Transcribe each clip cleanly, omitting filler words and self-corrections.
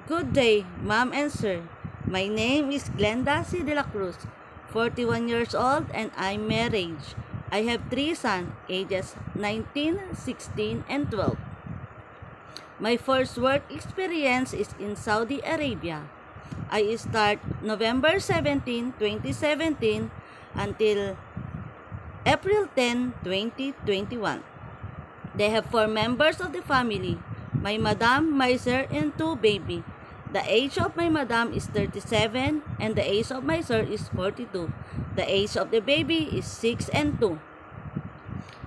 Good day, ma'am and sir. My name is Glenda C. De la Cruz, 41 years old, and I'm married. I have 3 sons, ages 19, 16, and 12. My first work experience is in Saudi Arabia. I start November 17, 2017 until April 10, 2021. They have 4 members of the family, my madam, my sir, and 2 baby. The age of my madam is 37 and the age of my sir is 42. The age of the baby is 6 and 2.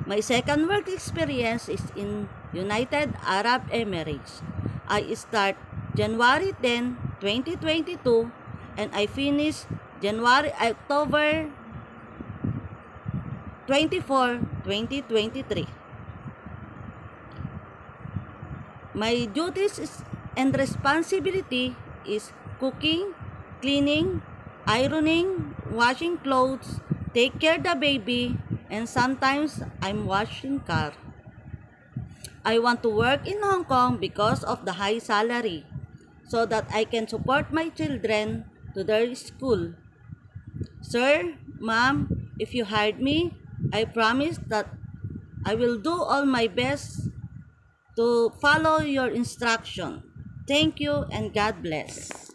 My second work experience is in United Arab Emirates. I start January 10, 2022 and I finish October 24, 2023. My duties and responsibility is cooking, cleaning, ironing, washing clothes, take care of the baby, and sometimes I'm washing car. I want to work in Hong Kong because of the high salary, so that I can support my children to their school. Sir, ma'am, if you hired me, I promise that I will do all my best to follow your instruction. Thank you and God bless.